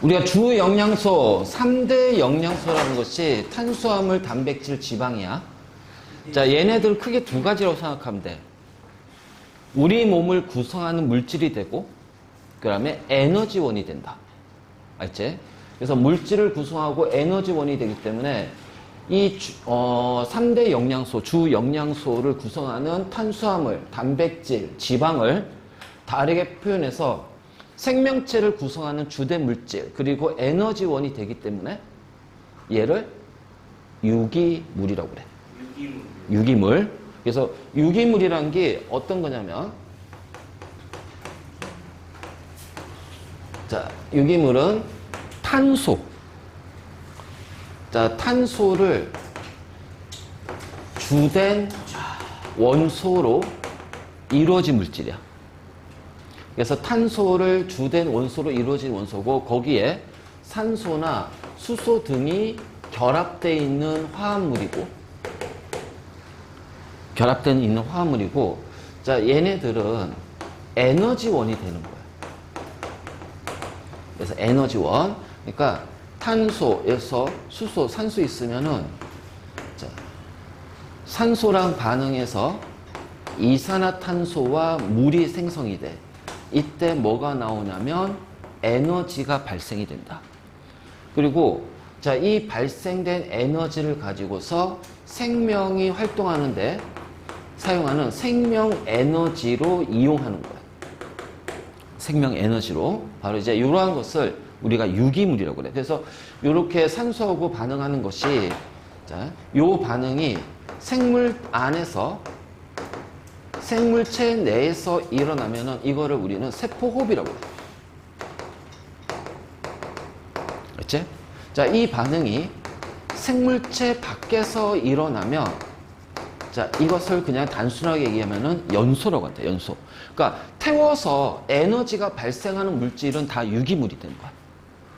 우리가 주 영양소, 3대 영양소라는 것이 탄수화물, 단백질, 지방이야. 자, 얘네들 크게 두 가지라고 생각하면 돼. 우리 몸을 구성하는 물질이 되고, 그 다음에 에너지원이 된다. 알지? 그래서 물질을 구성하고 에너지원이 되기 때문에 이 3대 영양소, 주 영양소를 구성하는 탄수화물, 단백질, 지방을 다르게 표현해서 생명체를 구성하는 주된 물질, 그리고 에너지원이 되기 때문에 얘를 유기물이라고 그래. 유기물. 그래서 유기물이란 게 어떤 거냐면, 자, 유기물은 탄소. 자, 탄소를 주된 원소로 이루어진 물질이야. 그래서 탄소를 주된 원소로 이루어진 원소고, 거기에 산소나 수소 등이 결합되어 있는 화합물이고, 자, 얘네들은 에너지원이 되는 거야. 그래서 에너지원. 그러니까 탄소에서 수소, 산소 있으면은, 자, 산소랑 반응해서 이산화탄소와 물이 생성이 돼. 이때 뭐가 나오냐면 에너지가 발생이 된다. 그리고 자, 이 발생된 에너지를 가지고서 생명이 활동하는데 사용하는 생명 에너지로 이용하는 거야. 생명 에너지로. 바로 이제 이러한 것을 우리가 유기물이라고 그래. 그래서 이렇게 산소하고 반응하는 것이, 자, 요 반응이 생물 안에서, 생물체 내에서 일어나면은 이거를 우리는 세포호흡이라고 해. 그렇지? 자, 이 반응이 생물체 밖에서 일어나면, 자, 이것을 그냥 단순하게 얘기하면은 연소라고 한다. 연소. 그러니까 태워서 에너지가 발생하는 물질은 다 유기물이 되는 거야.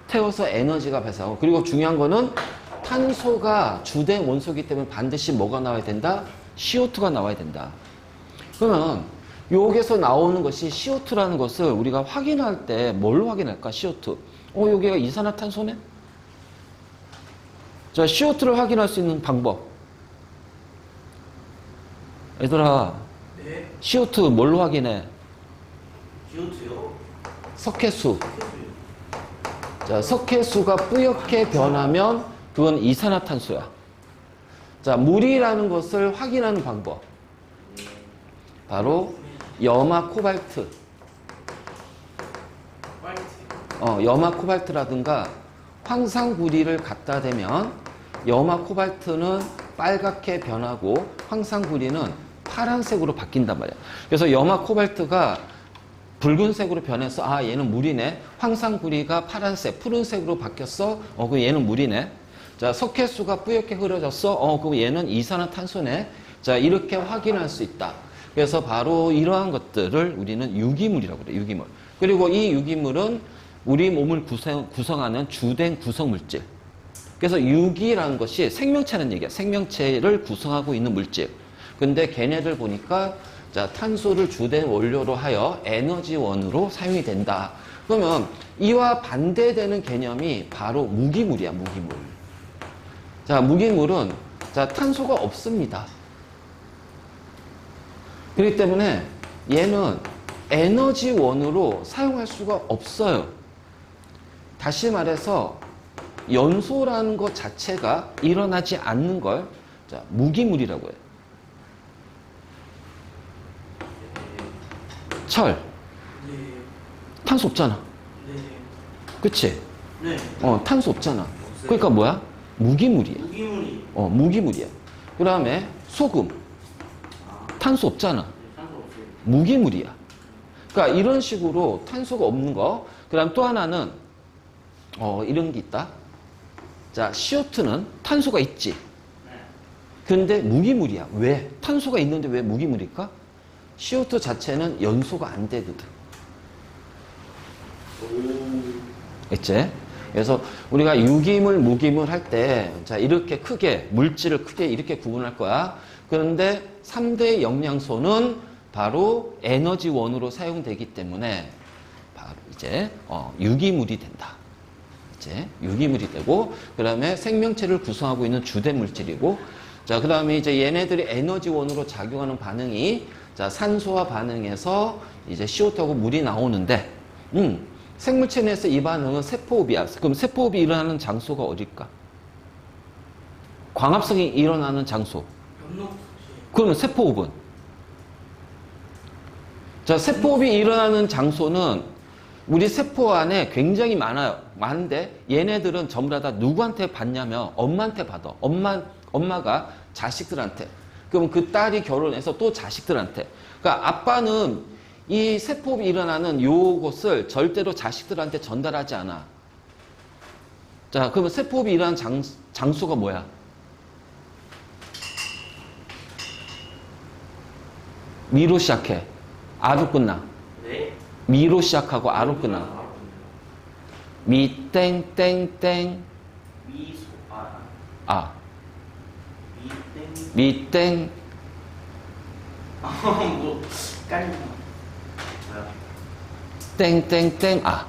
태워서 에너지가 발생하고, 그리고 중요한 거는 탄소가 주된 원소이기 때문에 반드시 뭐가 나와야 된다? CO2가 나와야 된다. 그러면 여기서 나오는 것이 CO2라는 것을 우리가 확인할 때 뭘로 확인할까? CO2. 여기가 이산화탄소네? 자, CO2를 확인할 수 있는 방법. 얘들아, 네. CO2 뭘로 확인해? CO2요? 석회수. 자, 석회수가 뿌옇게 변하면 그건 이산화탄소야. 자, 물이라는 것을 확인하는 방법. 바로 염화 코발트. 염화 코발트라든가 황산구리를 갖다 대면 염화 코발트는 빨갛게 변하고 황산구리는 파란색으로 바뀐단 말이야. 그래서 염화 코발트가 붉은색으로 변해서 아, 얘는 물이네. 황산구리가 파란색, 푸른색으로 바뀌었어. 그럼 얘는 물이네. 자, 석회수가 뿌옇게 흐려졌어. 그럼 얘는 이산화탄소네. 자, 이렇게 확인할 수 있다. 그래서 바로 이러한 것들을 우리는 유기물이라고 그래요. 유기물. 그리고 이 유기물은 우리 몸을 구성하는 주된 구성물질. 그래서 유기라는 것이 생명체라는 얘기야. 생명체를 구성하고 있는 물질. 근데 걔네들 보니까, 자, 탄소를 주된 원료로 하여 에너지원으로 사용이 된다. 그러면 이와 반대되는 개념이 바로 무기물이야. 무기물. 자, 무기물은, 자, 탄소가 없습니다. 그렇기 때문에 얘는 에너지원으로 사용할 수가 없어요. 다시 말해서 연소라는 것 자체가 일어나지 않는 걸, 자, 무기물이라고 해요. 철. 네. 탄소 없잖아. 네. 그치? 네. 탄소 없잖아. 그러니까 뭐야? 무기물이야. 무기물이. 무기물이야. 그 다음에 소금. 탄소 없잖아. 네, 탄소 없어요. 무기물이야. 그러니까 이런 식으로 탄소가 없는 거. 그 다음 또 하나는, 이런 게 있다. 자, CO2는 탄소가 있지. 네. 근데 무기물이야. 왜? 탄소가 있는데 왜 무기물일까? CO2 자체는 연소가 안 되거든. 있지? 그래서 우리가 유기물, 무기물 할 때, 자, 이렇게 크게, 물질을 크게 이렇게 구분할 거야. 그런데 3대 영양소는 바로 에너지원으로 사용되기 때문에 바로 이제 유기물이 된다. 이제 유기물이 되고, 그 다음에 생명체를 구성하고 있는 주된 물질이고, 자, 그 다음에 이제 얘네들이 에너지원으로 작용하는 반응이, 자, 산소와 반응해서 이제 CO2하고 물이 나오는데, 생물체 내에서 이 반응은 세포호흡이야. 그럼 세포호흡이 일어나는 장소가 어딜까? 광합성이 일어나는 장소. 엽록소지. 그러면 세포호흡은? 자, 세포호흡이 일어나는 장소는 우리 세포 안에 굉장히 많아요. 많은데 얘네들은 전부 다 누구한테 받냐면 엄마한테 받아. 엄마가 자식들한테. 그럼 그 딸이 결혼해서 또 자식들한테. 그러니까 아빠는 이 세포호흡이 일어나는 요것을 절대로 자식들한테 전달하지 않아. 자, 그러면 세포호흡이 일어나는 장소가 뭐야? 미로 시작해. 아로 끝나. 네. 미로 시작하고 아로 끝나. 미, 땡, 땡, 땡. 미소. 아. 미땡. 미, 땡. 뭐 깔리나. 뭐야? 땡, 땡, 땡. 아.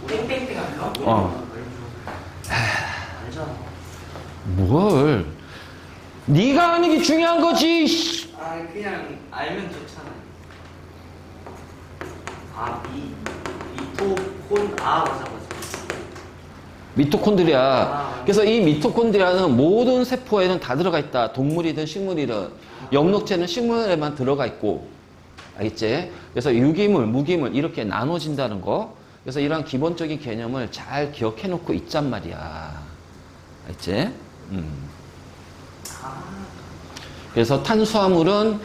땡땡땡 아닌가? 어. 알잖아. 뭘. 네가 아는 게 중요한 거지. 씨. 아 그냥 알면 좋잖아요. 아 미토콘 맞아. 미토콘드리아. 그래서 이 미토콘드리아는 모든 세포에는 다 들어가 있다. 동물이든 식물이든. 엽록체는 식물에만 들어가 있고. 알겠지? 그래서 유기물, 무기물 이렇게 나눠진다는 거. 그래서 이런 기본적인 개념을 잘 기억해 놓고 있단 말이야. 알겠지? 그래서 탄수화물은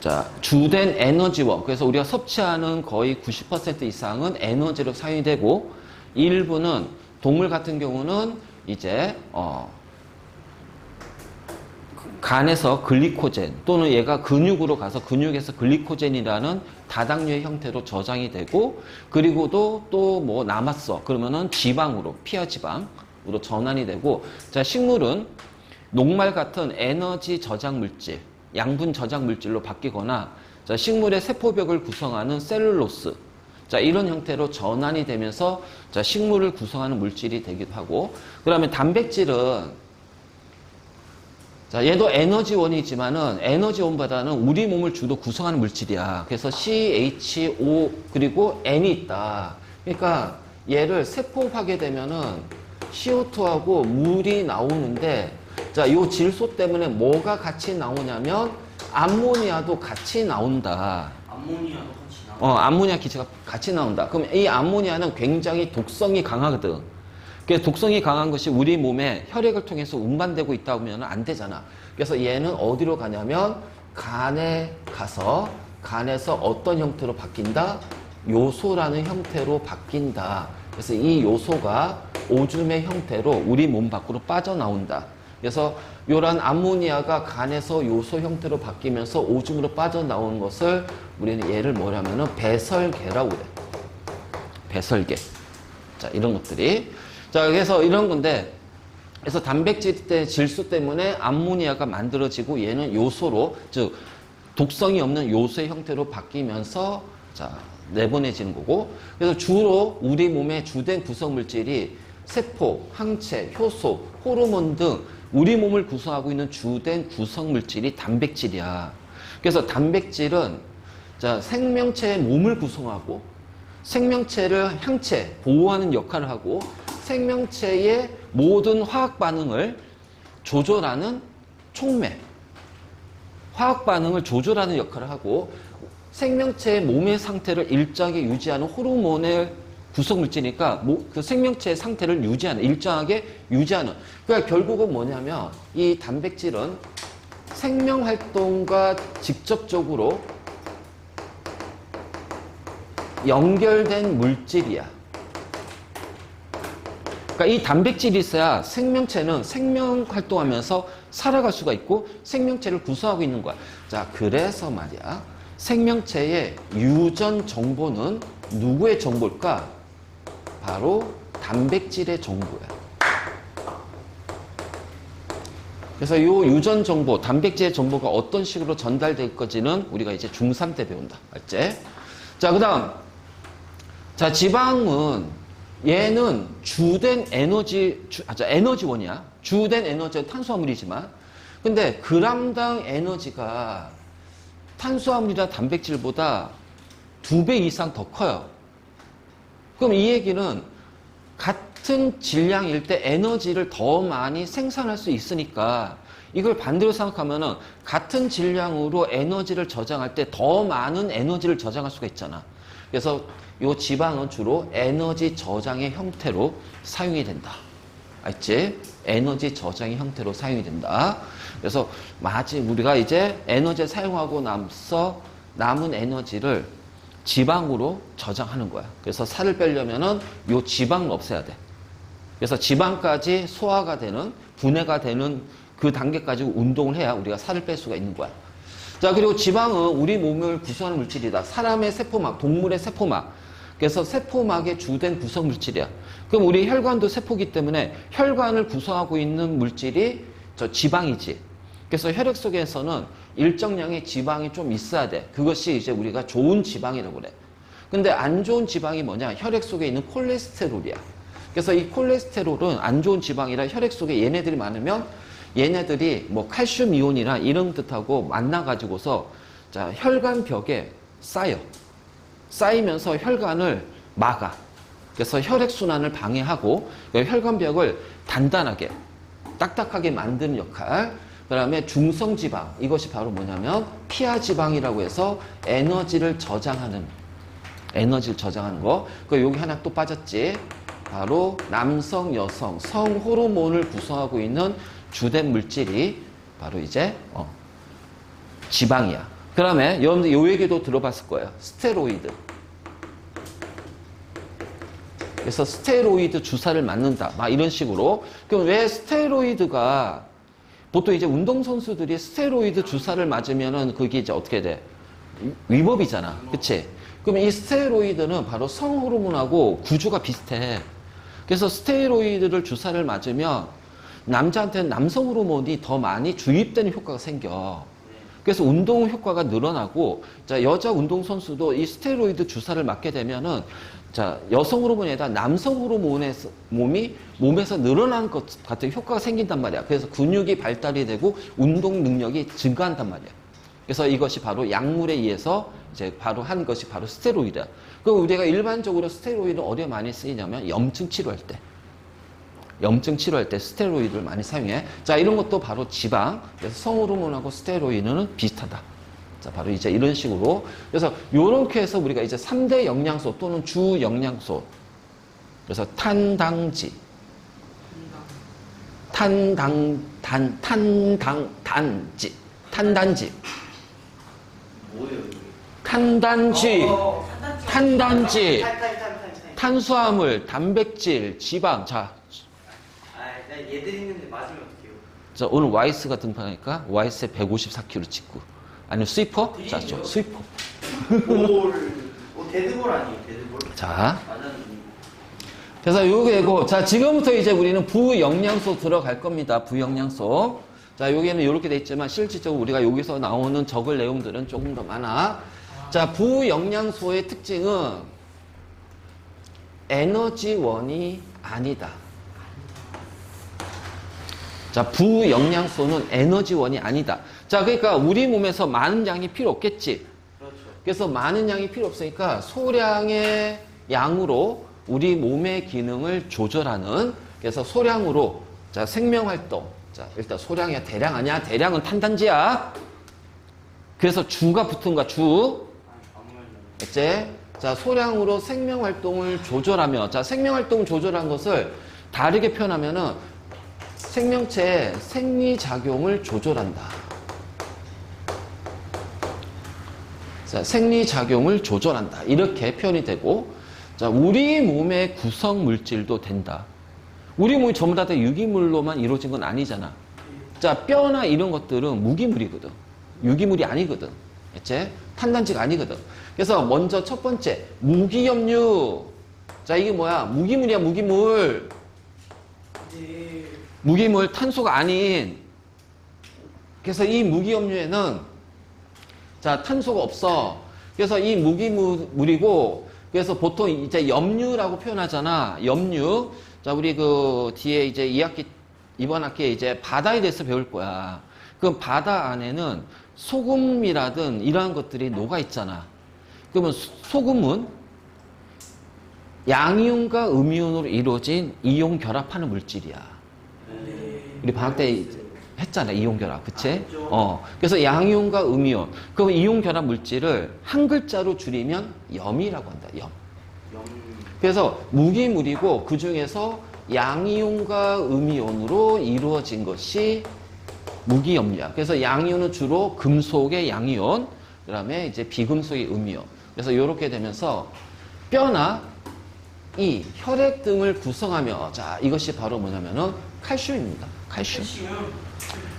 자, 주된 에너지원. 그래서 우리가 섭취하는 거의 90% 이상은 에너지로 사용이 되고, 일부는 동물 같은 경우는 이제 간에서 글리코젠 또는 얘가 근육으로 가서 근육에서 글리코젠이라는 다당류의 형태로 저장이 되고, 그리고도 또 뭐 남았어 그러면은 지방으로, 피하 지방으로 전환이 되고, 자, 식물은 녹말 같은 에너지 저장 물질, 양분 저장 물질로 바뀌거나, 자, 식물의 세포벽을 구성하는 셀룰로스, 자, 이런 형태로 전환이 되면서 자, 식물을 구성하는 물질이 되기도 하고, 그 다음에 단백질은 자, 얘도 에너지원이지만은 에너지원보다는 우리 몸을 주로 구성하는 물질이야. 그래서 CHO 그리고 N이 있다. 그러니까 얘를 세포하게 되면은 CO2하고 물이 나오는데, 자, 요 질소 때문에 뭐가 같이 나오냐면 암모니아도 같이 나온다. 암모니아도 같이 나와. 암모니아 기체가 같이 나온다. 그럼 이 암모니아는 굉장히 독성이 강하거든. 그래서 독성이 강한 것이 우리 몸에 혈액을 통해서 운반되고 있다 보면 안 되잖아. 그래서 얘는 어디로 가냐면 간에 가서 간에서 어떤 형태로 바뀐다? 요소라는 형태로 바뀐다. 그래서 이 요소가 오줌의 형태로 우리 몸 밖으로 빠져나온다. 그래서 이런 암모니아가 간에서 요소 형태로 바뀌면서 오줌으로 빠져나오는 것을 우리는 얘를 뭐냐면은 배설계라고 그래. 배설계. 자, 이런 것들이. 자, 그래서 이런 건데, 그래서 단백질 때 질소 때문에 암모니아가 만들어지고 얘는 요소로, 즉 독성이 없는 요소의 형태로 바뀌면서 자, 내보내지는 거고, 그래서 주로 우리 몸의 주된 구성 물질이 세포, 항체, 효소, 호르몬 등 우리 몸을 구성하고 있는 주된 구성 물질이 단백질이야. 그래서 단백질은 자, 생명체의 몸을 구성하고 생명체를 항체, 보호하는 역할을 하고 생명체의 모든 화학 반응을 조절하는 촉매, 화학 반응을 조절하는 역할을 하고 생명체의 몸의 상태를 일정하게 유지하는 호르몬의 구성 물질이니까 그 생명체의 상태를 일정하게 유지하는. 그러니까 결국은 뭐냐면 이 단백질은 생명 활동과 직접적으로 연결된 물질이야. 그러니까 이 단백질이 있어야 생명체는 생명 활동하면서 살아갈 수가 있고 생명체를 구성하고 있는 거야. 자, 그래서 말이야. 생명체의 유전 정보는 누구의 정보일까? 바로 단백질의 정보야. 그래서 이 유전 정보, 단백질의 정보가 어떤 식으로 전달될 건지는 우리가 이제 중3 때 배운다. 알지? 자, 그 다음. 자, 지방은 얘는 주된 에너지원이야. 주된 에너지는 탄수화물이지만, 근데 그람당 에너지가 탄수화물이나 단백질보다 2배 이상 더 커요. 그럼 이 얘기는 같은 질량일 때 에너지를 더 많이 생산할 수 있으니까 이걸 반대로 생각하면은 같은 질량으로 에너지를 저장할 때 더 많은 에너지를 저장할 수가 있잖아. 그래서 이 지방은 주로 에너지 저장의 형태로 사용이 된다. 알지? 에너지 저장의 형태로 사용이 된다. 그래서 우리가 이제 에너지를 사용하고 나서 남은 에너지를 지방으로 저장하는 거야. 그래서 살을 빼려면은 요 지방을 없애야 돼. 그래서 지방까지 소화가 되는, 분해가 되는 그 단계까지 운동을 해야 우리가 살을 뺄 수가 있는 거야. 자, 그리고 지방은 우리 몸을 구성하는 물질이다. 사람의 세포막, 동물의 세포막. 그래서 세포막의 주된 구성 물질이야. 그럼 우리 혈관도 세포기 때문에 혈관을 구성하고 있는 물질이 저 지방이지. 그래서 혈액 속에서는 일정량의 지방이 좀 있어야 돼. 그것이 이제 우리가 좋은 지방이라고 그래. 근데 안 좋은 지방이 뭐냐? 혈액 속에 있는 콜레스테롤이야. 그래서 이 콜레스테롤은 안 좋은 지방이라 혈액 속에 얘네들이 많으면 얘네들이 뭐 칼슘 이온이나 이런 뜻하고 만나가지고서 자, 혈관벽에 쌓이면서 혈관을 막아. 그래서 혈액순환을 방해하고 혈관벽을 단단하게, 딱딱하게 만드는 역할. 그 다음에 중성지방, 이것이 바로 뭐냐면 피하지방이라고 해서 에너지를 저장하는 거. 그 여기 하나 또 빠졌지. 바로 남성, 여성, 성호르몬을 구성하고 있는 주된 물질이 바로 이제 지방이야. 그 다음에 여러분들 요 얘기도 들어봤을 거예요. 스테로이드. 그래서 스테로이드 주사를 맞는다. 막 이런 식으로. 그럼 왜 스테로이드가 보통 이제 운동선수들이 스테로이드 주사를 맞으면은 그게 이제 어떻게 돼? 위법이잖아. 그치? 그럼 이 스테로이드는 바로 성호르몬하고 구조가 비슷해. 그래서 스테로이드를 주사를 맞으면 남자한테는 남성 호르몬이 더 많이 주입되는 효과가 생겨. 그래서 운동 효과가 늘어나고, 자, 여자 운동선수도 이 스테로이드 주사를 맞게 되면은, 자, 여성 호르몬에다 남성 호르몬의 몸에서 늘어나는 것 같은 효과가 생긴단 말이야. 그래서 근육이 발달이 되고 운동 능력이 증가한단 말이야. 그래서 이것이 바로 약물에 의해서 이제 바로 한 것이 바로 스테로이드야. 그럼 우리가 일반적으로 스테로이드를 어디에 많이 쓰이냐면 염증 치료할 때 스테로이드를 많이 사용해. 자, 이런 것도 바로 지방. 그래서 성호르몬하고 스테로이드는 비슷하다. 자, 바로 이제 이런 식으로. 그래서 요렇게 해서 우리가 이제 3대 영양소 또는 주 영양소. 그래서 탄단지. 뭐예요? 탄단지. 탄수화물, 단백질, 지방. 자, 얘들 있는데 맞으면 어떡해요? 자, 오늘 와이스가 등판하니까 와이스에 154kg 찍고. 아니면 스위퍼? 자, 스위퍼. 데드볼 아니에요? 데드볼? 자, 맞았는데. 그래서 요게고, 자, 지금부터 이제 우리는 부영양소 들어갈 겁니다. 부영양소. 자, 여기에는 이렇게 돼 있지만 실질적으로 우리가 여기서 나오는 적을 내용들은 조금 더 많아. 자, 부영양소의 특징은 에너지원이 아니다. 자, 부영양소는 에너지원이 아니다. 자, 그러니까 우리 몸에서 많은 양이 필요 없겠지. 그렇죠. 그래서 많은 양이 필요 없으니까 소량의 양으로 우리 몸의 기능을 조절하는, 그래서 소량으로, 자, 생명활동. 자, 일단 소량이야. 대량 아니야. 대량은 탄단지야. 그래서 주가 붙은 거야. 주. 됐지? 자, 소량으로 생명활동을 조절하며, 자, 생명활동을 조절한 것을 다르게 표현하면은 생명체의 생리작용을 조절한다. 자, 생리작용을 조절한다. 이렇게 표현이 되고, 자, 우리 몸의 구성 물질도 된다. 우리 몸이 전부 다 유기물로만 이루어진 건 아니잖아. 자, 뼈나 이런 것들은 무기물이거든. 유기물이 아니거든. 그치? 탄단지가 아니거든. 그래서 먼저 첫 번째, 무기염류. 자, 이게 뭐야? 무기물이야, 무기물. 무기물, 탄소가 아닌. 그래서 이 무기염류에는 자, 탄소가 없어. 그래서 이 무기물이고, 그래서 보통 이제 염류라고 표현하잖아. 염류. 자, 우리 그 뒤에 이제 이번 학기에 이제 바다에 대해서 배울 거야. 그럼 바다 안에는 소금이라든 이러한 것들이 녹아 있잖아. 그러면 소금은 양이온과 음이온으로 이루어진 이온 결합하는 물질이야. 우리 방학 때 이제 했잖아, 이온 결합, 그치? 그래서 양이온과 음이온. 그럼 이온 결합 물질을 한 글자로 줄이면 염이라고 한다, 염. 그래서 무기물이고 그 중에서 양이온과 음이온으로 이루어진 것이 무기염류야. 그래서 양이온은 주로 금속의 양이온, 그 다음에 이제 비금속의 음이온. 그래서 이렇게 되면서 뼈나 이 혈액 등을 구성하며, 자, 이것이 바로 뭐냐면은 칼슘입니다. 칼슘.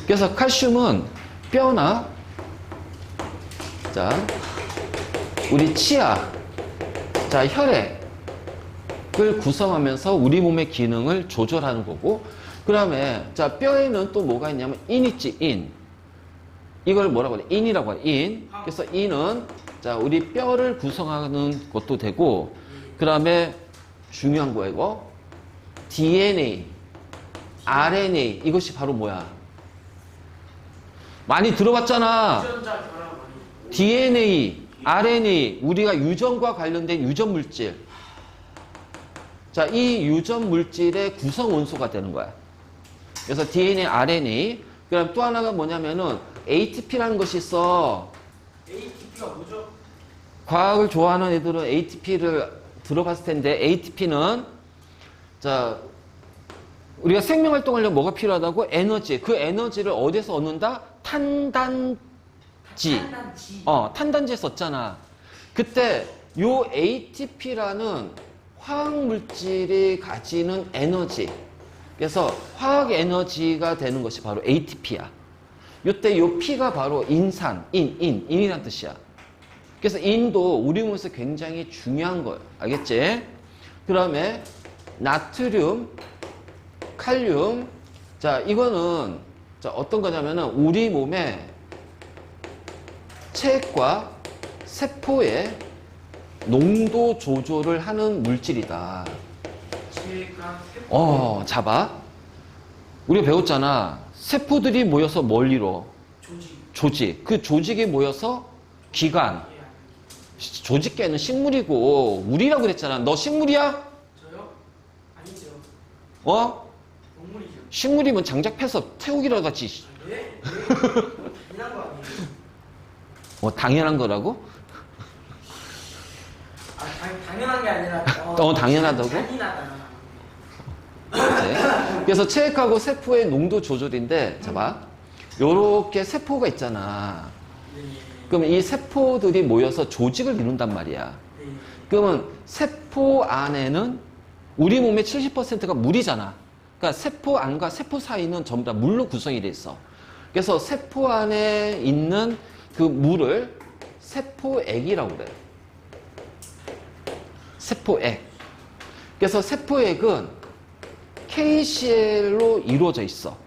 그래서 칼슘은 뼈나, 자, 우리 치아, 자, 혈액을 구성하면서 우리 몸의 기능을 조절하는 거고, 그 다음에, 자, 뼈에는 또 뭐가 있냐면, 인 있지, 인. 이걸 뭐라고 해? 인이라고 해, 인. 그래서 인은, 자, 우리 뼈를 구성하는 것도 되고, 그 다음에 중요한 거야, 이거. DNA, RNA, 이것이 바로 뭐야? 많이 들어봤잖아. DNA, RNA, 우리가 유전과 관련된 유전 물질. 자, 이 유전 물질의 구성 원소가 되는 거야. 그래서 DNA, RNA. 그다음 또 하나가 뭐냐면은 ATP라는 것이 있어. ATP가 뭐죠? 과학을 좋아하는 애들은 ATP를 들어봤을 텐데, ATP는 자, 우리가 생명 활동하려면 뭐가 필요하다고? 에너지. 그 에너지를 어디서 얻는다? 탄단지. 탄단지에 썼잖아. 그때 요 ATP라는 화학 물질이 가지는 에너지. 그래서 화학 에너지가 되는 것이 바로 ATP야. 요때 요 P가 바로 인산, 인이란 뜻이야. 그래서 인도 우리 몸에서 굉장히 중요한 거예요. 알겠지? 그 다음에 나트륨, 칼륨. 자, 이거는 자, 어떤 거냐면은 우리 몸의 체액과 세포의 농도 조절을 하는 물질이다. 잡아. 우리가 배웠잖아. 세포들이 모여서 뭘 이뤄? 조직. 그 조직이 모여서 기관. 조직계는 식물이고 우리라고 그랬잖아. 너 식물이야? 저요? 아니죠. 동물이죠. 식물이면 장작 패서 태우기라도 하지. 네? 당연한 거 아니에요? 당연한 거라고? 당연한 게 아니라 당연하다고? 잔인하다. 그래서 체액하고 세포의 농도 조절인데, 봐봐. 요렇게 세포가 있잖아. 그러면 이 세포들이 모여서 조직을 이룬단 말이야. 그러면 세포 안에는 우리 몸의 70%가 물이잖아. 그러니까 세포 안과 세포 사이는 전부 다 물로 구성이 돼 있어. 그래서 세포 안에 있는 그 물을 세포액이라고 그래. 세포액. 그래서 세포액은 KCl로 이루어져 있어.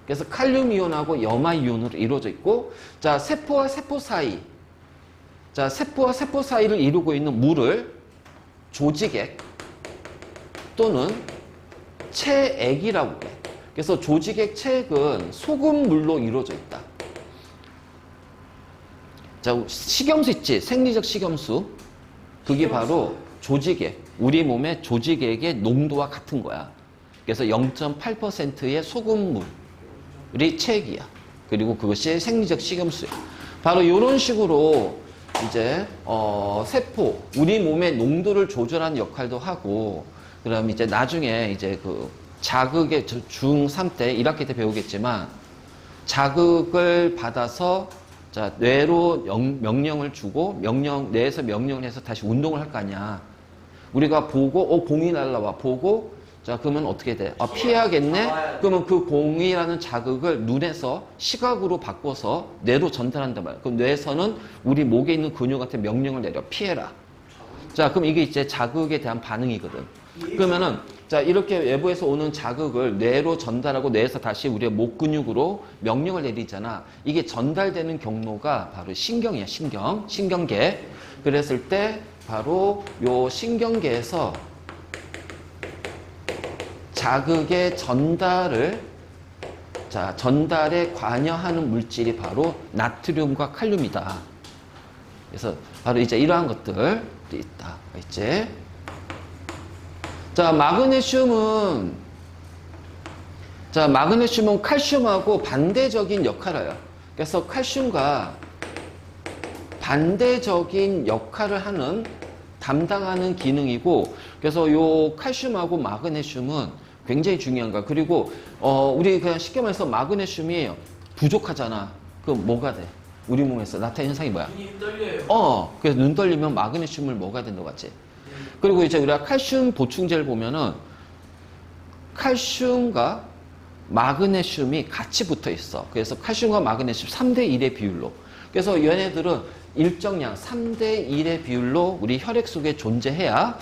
그래서 칼륨 이온하고 염화 이온으로 이루어져 있고, 자, 세포와 세포 사이. 자, 세포와 세포 사이를 이루고 있는 물을 조직액 또는 체액이라고 해. 그래서 조직액, 체액은 소금물로 이루어져 있다. 자, 식염수 있지? 생리적 식염수. 그게 바로 조직액. 우리 몸의 조직액의 농도와 같은 거야. 그래서 0.8%의 소금물이 체액이야. 그리고 그것이 생리적 식염수야. 바로 이런 식으로 이제 세포, 우리 몸의 농도를 조절하는 역할도 하고, 그다음 이제 나중에 이제 그 자극의 중3 때 1학기 때 배우겠지만, 자극을 받아서 자, 뇌로 명령을 주고 뇌에서 명령을 해서 다시 운동을 할 거 아니야. 우리가 보고 공이 날라와 보고, 자, 그러면 어떻게 돼? 피해야겠네? 그러면 그 공이라는 자극을 눈에서 시각으로 바꿔서 뇌로 전달한단 말이야. 그럼 뇌에서는 우리 목에 있는 근육한테 명령을 내려. 피해라. 자, 그럼 이게 이제 자극에 대한 반응이거든. 그러면은, 자, 이렇게 외부에서 오는 자극을 뇌로 전달하고 뇌에서 다시 우리의 목 근육으로 명령을 내리잖아. 이게 전달되는 경로가 바로 신경이야, 신경계. 그랬을 때 바로 요 신경계에서 자극의 전달에 관여하는 물질이 바로 나트륨과 칼륨이다. 그래서 바로 이제 이러한 것들이 있다. 이제 마그네슘은 칼슘하고 반대적인 역할을 해요. 그래서 칼슘과 반대적인 역할을 담당하는 기능이고, 그래서 요 칼슘하고 마그네슘은 굉장히 중요한 거야. 그리고 우리 그냥 쉽게 말해서 마그네슘이 부족하잖아. 그럼 뭐가 돼? 우리 몸에서 나타나는 현상이 뭐야? 눈이 떨려요. 그래서 눈 떨리면 마그네슘을 먹어야 된다고 했지. 그리고 이제 우리가 칼슘 보충제를 보면은 칼슘과 마그네슘이 같이 붙어 있어. 그래서 칼슘과 마그네슘 3대 1의 비율로. 그래서 얘네들은 일정량 3대 1의 비율로 우리 혈액 속에 존재해야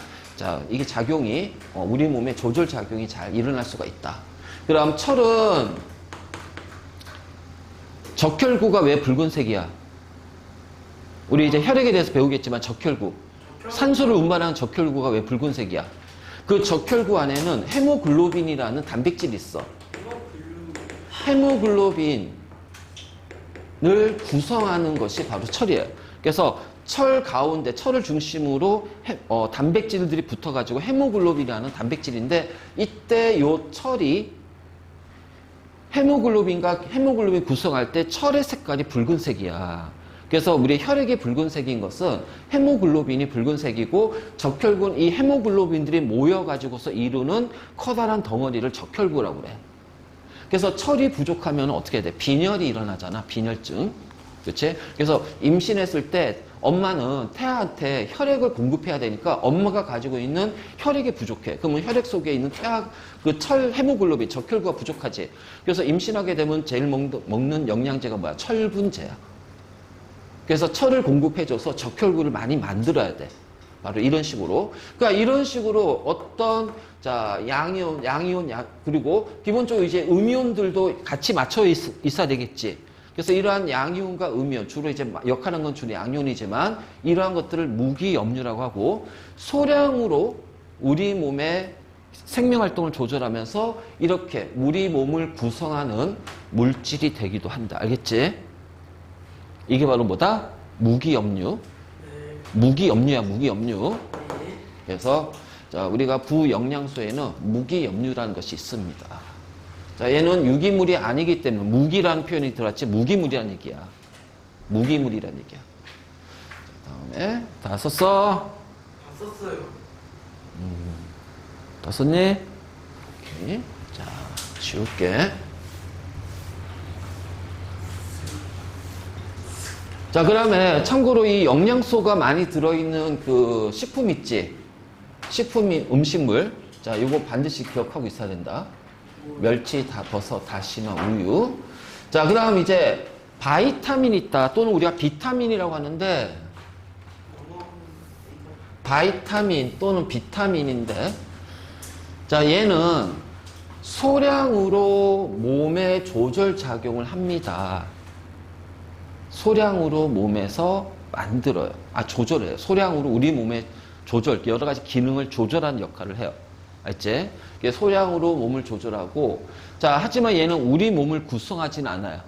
이게 작용이 우리 몸의 조절 작용이 잘 일어날 수가 있다. 그럼 철은 적혈구가 왜 붉은색이야? 우리 이제 혈액에 대해서 배우겠지만 적혈구. 산소를 운반하는 적혈구가 왜 붉은색이야? 그 적혈구 안에는 헤모글로빈이라는 단백질이 있어. 헤모글로빈을 구성하는 것이 바로 철이에요. 그래서 철 가운데, 철을 중심으로 단백질들이 붙어가지고 헤모글로빈이라는 단백질인데, 이때 요 철이 헤모글로빈 구성할 때 철의 색깔이 붉은색이야. 그래서 우리 혈액이 붉은색인 것은 헤모글로빈이 붉은색이고, 적혈구는 이 헤모글로빈들이 모여가지고서 이루는 커다란 덩어리를 적혈구라고 그래. 그래서 철이 부족하면 어떻게 해야 돼? 빈혈이 일어나잖아. 빈혈증. 그치? 그래서 임신했을 때 엄마는 태아한테 혈액을 공급해야 되니까 엄마가 가지고 있는 혈액이 부족해. 그러면 혈액 속에 있는 철 헤모글로빈, 적혈구가 부족하지. 그래서 임신하게 되면 제일 먹는 영양제가 뭐야? 철분제야. 그래서 철을 공급해줘서 적혈구를 많이 만들어야 돼. 바로 이런 식으로. 그러니까 이런 식으로 어떤 양이온, 그리고 기본적으로 이제 음이온들도 같이 맞춰 있어야 되겠지. 그래서 이러한 양이온과 음이온, 주로 이제 역할하는 건 주로 양이온이지만, 이러한 것들을 무기염류라고 하고, 소량으로 우리 몸의 생명활동을 조절하면서 이렇게 우리 몸을 구성하는 물질이 되기도 한다. 알겠지? 이게 바로 뭐다? 무기염류. 무기염류야, 무기염류. 그래서 우리가 부영양소에는 무기염류라는 것이 있습니다. 얘는 유기물이 아니기 때문에 무기라는 표현이 들어왔지, 무기물이라는 얘기야. 무기물이라는 얘기야. 다음에 다 썼어? 다 썼어요. 다 썼니? 오케이. 자, 지울게. 자, 그 다음에 참고로 이 영양소가 많이 들어있는 그 식품 있지? 음식물. 자, 요거 반드시 기억하고 있어야 된다. 멸치, 버섯, 다시마, 우유. 자, 그 다음 이제 바이타민 있다. 또는 우리가 비타민이라고 하는데, 바이타민 또는 비타민인데, 자, 얘는 소량으로 몸에 조절 작용을 합니다. 소량으로 몸에서 만들어요. 조절해요. 소량으로 우리 몸의 여러 가지 기능을 조절하는 역할을 해요. 알지? 소량으로 몸을 조절하고, 하지만 얘는 우리 몸을 구성하진 않아요.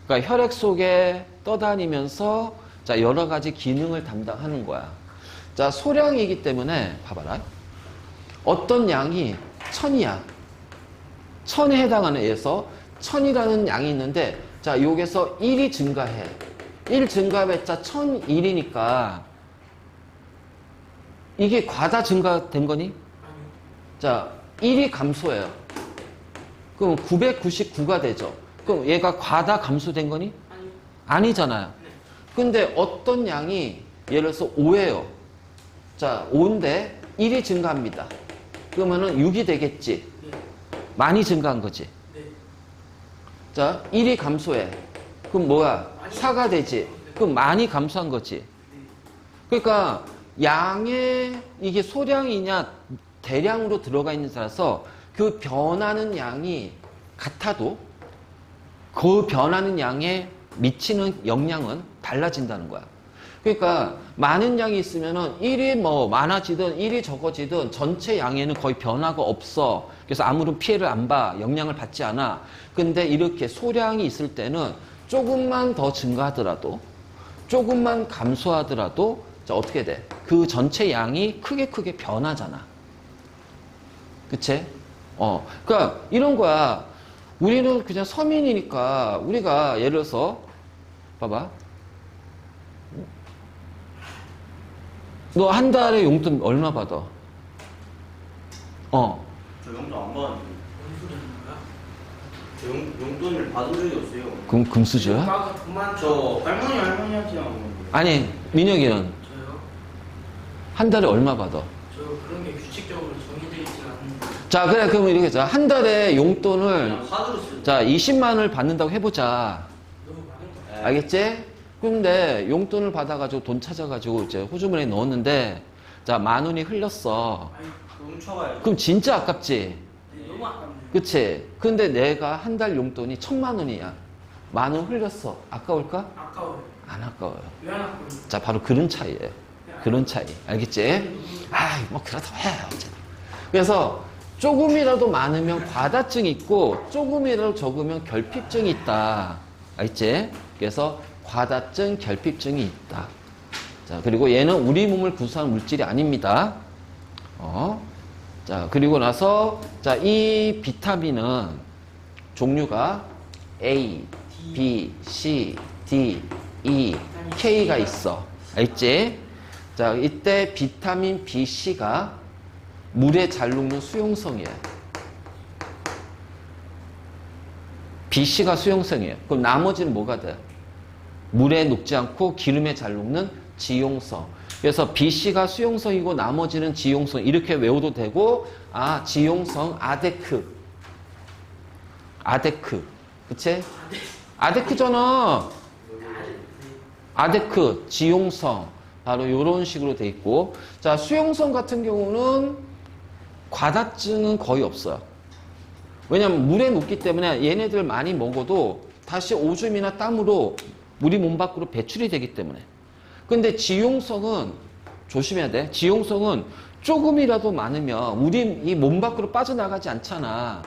그러니까 혈액 속에 떠다니면서, 여러 가지 기능을 담당하는 거야. 소량이기 때문에, 봐봐라. 어떤 양이 천이야. 천에 해당하는 애에서 천이라는 양이 있는데, 여기서 1이 증가해. 1 증가해봤자 1001이니까, 이게 과다 증가된 거니? 자, 1이 감소해요. 그럼 999가 되죠. 그럼 얘가 과다 감소된 거니? 아니잖아요. 근데 어떤 양이 예를 들어서 5예요. 자, 5인데 1이 증가합니다. 그러면은 6이 되겠지. 많이 증가한 거지. 자, 1이 감소해. 그럼 뭐야? 4가 되지. 그럼 많이 감소한 거지. 그러니까 양의 이게 소량이냐 대량으로 들어가 있는 따라서 그 변하는 양이 같아도 그 변하는 양에 미치는 영향은 달라진다는 거야. 그러니까 많은 양이 있으면은 일이 뭐 많아지든 일이 적어지든 전체 양에는 거의 변화가 없어. 그래서 아무런 피해를 안 봐. 영향을 받지 않아. 근데 이렇게 소량이 있을 때는 조금만 더 증가하더라도 조금만 감소하더라도 자, 어떻게 돼? 그 전체 양이 크게 변하잖아. 그치? 그러니까 이런 거야. 우리는 그냥 서민이니까 우리가 예를 들어서 봐봐. 너 한 달에 용돈 얼마 받아? 저 용돈 안 받았는데. 뭔 소리 하는 거야? 저 용돈을 받은 적이 없어요. 그럼 금수저야? 오빠가 그만 저 할머니한테만 먹는 아니, 민혁이는 저요? 한 달에 얼마 받아? 저 그런 게 규칙적으로 정해져 있지 않는데 자, 그래, 그러면 이렇게 자, 한 달에 용돈을 그냥 카드로 쓰는. 자, 20만 원을 받는다고 해보자. 너무 많은 거 알겠지? 근데 용돈을 받아가지고 돈 찾아가지고 이제 호주머니에 넣었는데 자, 만 원이 흘렸어. 아니 훔쳐가야죠. 그럼 진짜 아깝지? 너무 아깝네요. 그치? 근데 내가 한 달 용돈이 1,000만 원이야. 만 원 흘렸어. 아까울까? 아까워요. 안 아까워요. 왜 안 아까워요? 자, 바로 그런 차이예요. 그런 차이. 알겠지? 아, 뭐 그렇다고 해. 어쨌든. 그래서 조금이라도 많으면 과다증이 있고 조금이라도 적으면 결핍증이 있다. 알겠지? 그래서 과다증, 결핍증이 있다. 자, 그리고 얘는 우리 몸을 구성하는 물질이 아닙니다. 자, 그리고 나서 자, 이 비타민은 종류가 A, B, C, D, E, K가 있어. 알겠지? 자, 이때 비타민 B, C가 물에 잘 녹는 수용성이에요. B, C가 수용성이에요. 그럼 나머지는 뭐가 돼요? 물에 녹지 않고 기름에 잘 녹는 지용성. 그래서 B, C가 수용성이고 나머지는 지용성. 이렇게 외워도 되고, 아, 지용성, 아데크. 아데크. 그치? 아데크잖아. 아데크, 지용성. 바로 이런 식으로 돼 있고. 자, 수용성 같은 경우는 과다증은 거의 없어요. 왜냐면 물에 녹기 때문에 얘네들 많이 먹어도 다시 오줌이나 땀으로 우리 몸 밖으로 배출이 되기 때문에. 근데 지용성은 조심해야 돼. 지용성은 조금이라도 많으면 우리 이 몸 밖으로 빠져나가지 않잖아.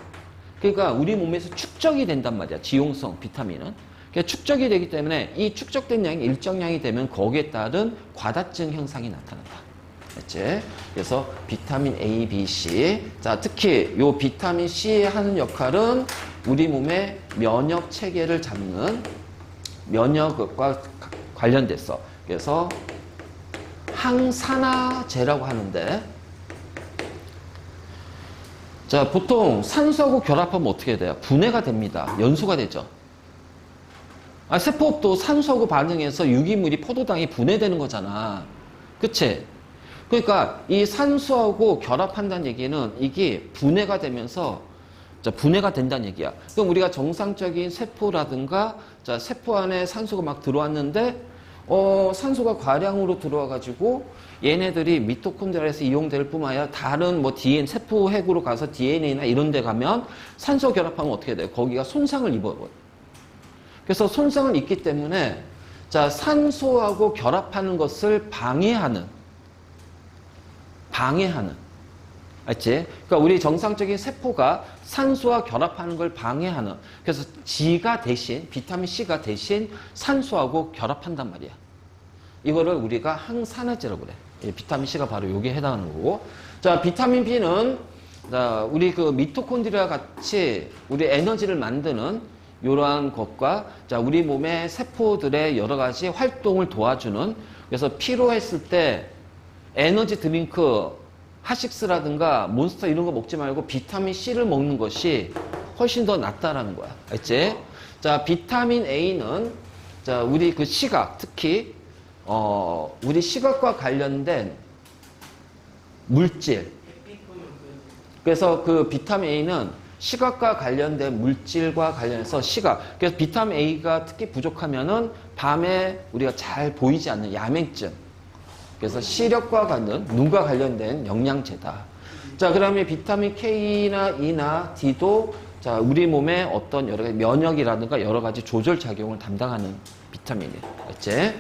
그러니까 우리 몸에서 축적이 된단 말이야. 지용성 비타민은. 그러니까 축적이 되기 때문에 이 축적된 양이 일정량이 되면 거기에 따른 과다증 현상이 나타난다. 됐지? 그래서 비타민 A, B, C. 자, 특히 요 비타민 C에 하는 역할은 우리 몸의 면역 체계를 잡는 면역과 관련됐어. 그래서 항산화제라고 하는데, 자, 보통 산소하고 결합하면 어떻게 돼요? 분해가 됩니다. 연소가 되죠. 아, 세포도 산소하고 반응해서 유기물이 포도당이 분해되는 거잖아. 그치? 그러니까 이 산소하고 결합한다는 얘기는 이게 분해가 되면서 자, 분해가 된다는 얘기야. 그럼 우리가 정상적인 세포라든가 자, 세포 안에 산소가 막 들어왔는데 산소가 과량으로 들어와가지고 얘네들이 미토콘드리아에서 이용될 뿐만 아니라 다른 뭐 DNA, 세포 핵으로 가서 DNA나 이런 데 가면 산소 결합하면 어떻게 돼요? 거기가 손상을 입어요. 그래서 손상을 입기 때문에 자, 산소하고 결합하는 것을 방해하는 알지? 그러니까 우리 정상적인 세포가 산소와 결합하는 걸 방해하는. 그래서 G가 대신 비타민 C가 대신 산소하고 결합한단 말이야. 이거를 우리가 항산화제라고 그래. 이 비타민 C가 바로 여기에 해당하는 거고. 자, 비타민 B는 자, 우리 그 미토콘드리아 같이 우리 에너지를 만드는 이러한 것과 자, 우리 몸의 세포들의 여러 가지 활동을 도와주는. 그래서 피로했을 때 에너지 드링크 하식스라든가 몬스터 이런 거 먹지 말고 비타민 C를 먹는 것이 훨씬 더 낫다라는 거야. 알지? 자, 비타민 A는 자, 우리 그 시각, 특히 우리 시각과 관련된 물질. 그래서 그 비타민 A는 시각과 관련된 물질과 관련해서 시각. 그래서 비타민 A가 특히 부족하면은 밤에 우리가 잘 보이지 않는 야맹증. 그래서 시력과 관련, 눈과 관련된 영양제다. 자, 그다음에 비타민 K나 E나 D도 자, 우리 몸의 어떤 여러 가지 면역이라든가 여러 가지 조절 작용을 담당하는 비타민이에요. 알지?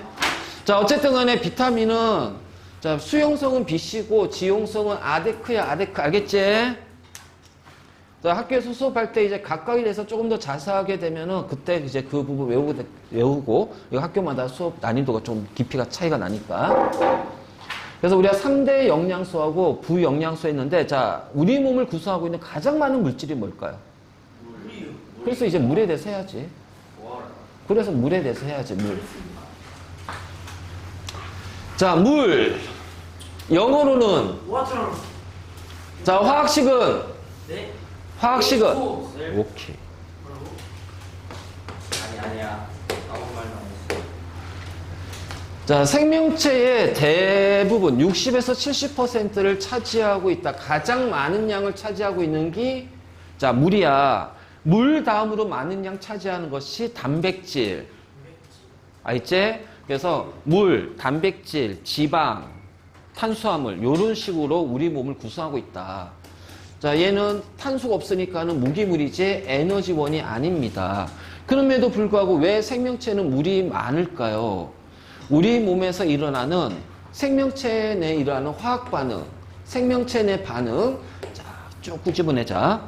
자, 어쨌든 간에 비타민은 자, 수용성은 BC고 지용성은 아데크야, 아데크. 알겠지? 자, 학교에서 수업할 때 이제 각각에 대해서 조금 더 자세하게 되면은 그때 이제 그 부분 외우고 이거 학교마다 수업 난이도가 좀 깊이가 차이가 나니까. 그래서 우리가 3대 영양소하고 부영양소 했는데 자, 우리 몸을 구성하고 있는 가장 많은 물질이 뭘까요? 물이요. 그래서 이제 물에 대해서 해야지. 그래서 물에 대해서 해야지, 물. 자, 물. 영어로는 와처럼. 자, 화학식은 네. 화학식은 소. 오케이. 뭐라고? 아니야. 아무 말도 안 했어. 자, 생명체의 대부분 60에서 70%를 차지하고 있다. 가장 많은 양을 차지하고 있는 게 자, 물이야. 물 다음으로 많은 양 차지하는 것이 단백질. 알지? 그래서 물, 단백질, 지방, 탄수화물 이런 식으로 우리 몸을 구성하고 있다. 자, 얘는 탄수가 없으니까는 무기물이지 에너지원이 아닙니다. 그럼에도 불구하고 왜 생명체는 물이 많을까요? 우리 몸에서 일어나는 생명체 내에 일어나는 화학 반응, 생명체 내 반응, 자, 쭉 끄집어내자.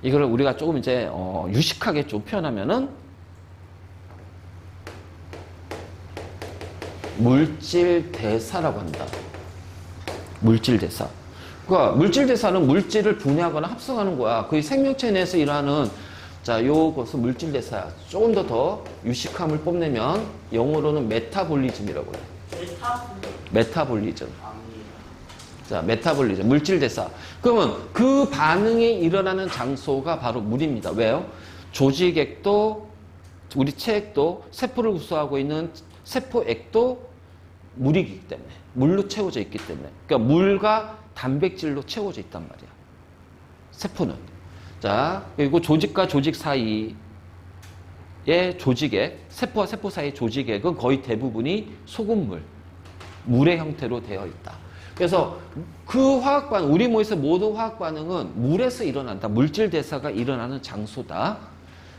이거를 우리가 조금 이제 유식하게 좀 표현하면은 물질 대사라고 한다. 물질 대사. 그러니까 물질 대사는 물질을 분해하거나 합성하는 거야. 그 생명체 내에서 일하는 자, 요것은 물질 대사야. 조금 더 유식함을 뽐내면 영어로는 메타볼리즘이라고 해. 메타볼리즘. 자, 메타볼리즘, 물질 대사. 그러면 그 반응이 일어나는 장소가 바로 물입니다. 왜요? 조직액도 우리 체액도 세포를 구성하고 있는 세포액도 물이기 때문에 물로 채워져 있기 때문에 그러니까 물과 단백질로 채워져 있단 말이야. 세포는. 자, 그리고 조직과 조직 사이의 조직액, 세포와 세포 사이의 조직액은 거의 대부분이 소금물, 물의 형태로 되어 있다. 그래서 그 화학 반응, 우리 몸에서 모든 화학 반응은 물에서 일어난다. 물질 대사가 일어나는 장소다.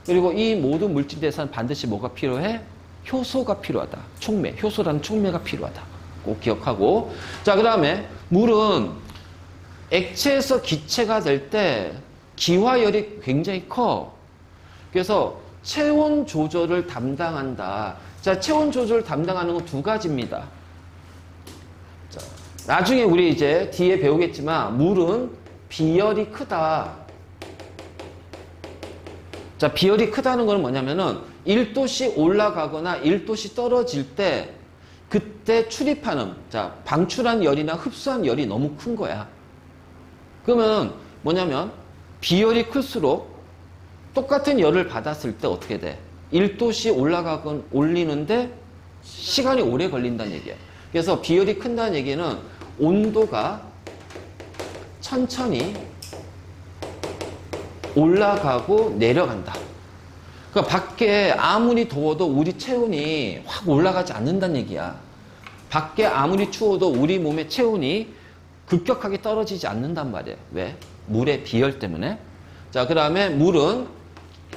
그리고 이 모든 물질 대사는 반드시 뭐가 필요해? 효소가 필요하다. 촉매, 효소라는 촉매가 필요하다. 꼭 기억하고. 자, 그 다음에 물은 액체에서 기체가 될 때 기화열이 굉장히 커. 그래서 체온 조절을 담당한다. 자, 체온 조절을 담당하는 건 두 가지입니다. 자, 나중에 우리 이제 뒤에 배우겠지만 물은 비열이 크다. 자, 비열이 크다는 건 뭐냐면은 1도씩 올라가거나 1도씩 떨어질 때 그때 출입하는 자, 방출한 열이나 흡수한 열이 너무 큰 거야. 그러면 뭐냐면 비열이 클수록 똑같은 열을 받았을 때 어떻게 돼? 1도씩 올라가건 올리는데 시간이 오래 걸린다는 얘기야. 그래서 비열이 큰다는 얘기는 온도가 천천히 올라가고 내려간다. 그러니까 밖에 아무리 더워도 우리 체온이 확 올라가지 않는다는 얘기야. 밖에 아무리 추워도 우리 몸의 체온이 급격하게 떨어지지 않는단 말이에요. 왜? 물의 비열 때문에. 자, 그 다음에 물은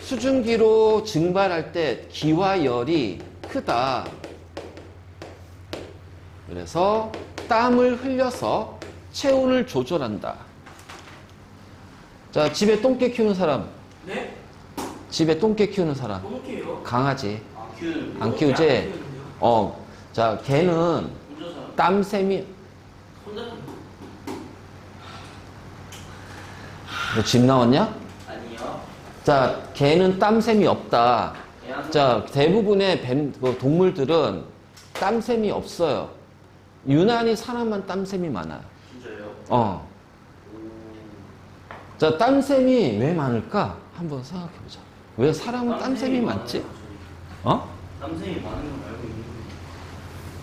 수증기로 증발할 때 기화열이 크다. 그래서 땀을 흘려서 체온을 조절한다. 자, 집에 똥개 키우는 사람. 네? 집에 똥개 키우는 사람. 어떻게요? 강아지. 키우는 안 키우지? 자, 걔는 혼자서 땀샘이, 혼자 너 집 나왔냐? 아니요. 자, 걔는 땀샘이 없다. 애완 자, 대부분의 동물들은 땀샘이 없어요. 유난히 사람만 땀샘이 많아요. 진짜요? 자, 땀샘이 왜 많을까? 한번 생각해보자. 왜 사람은 땀샘이 많지? 땀샘이 많은 건 알고 있는데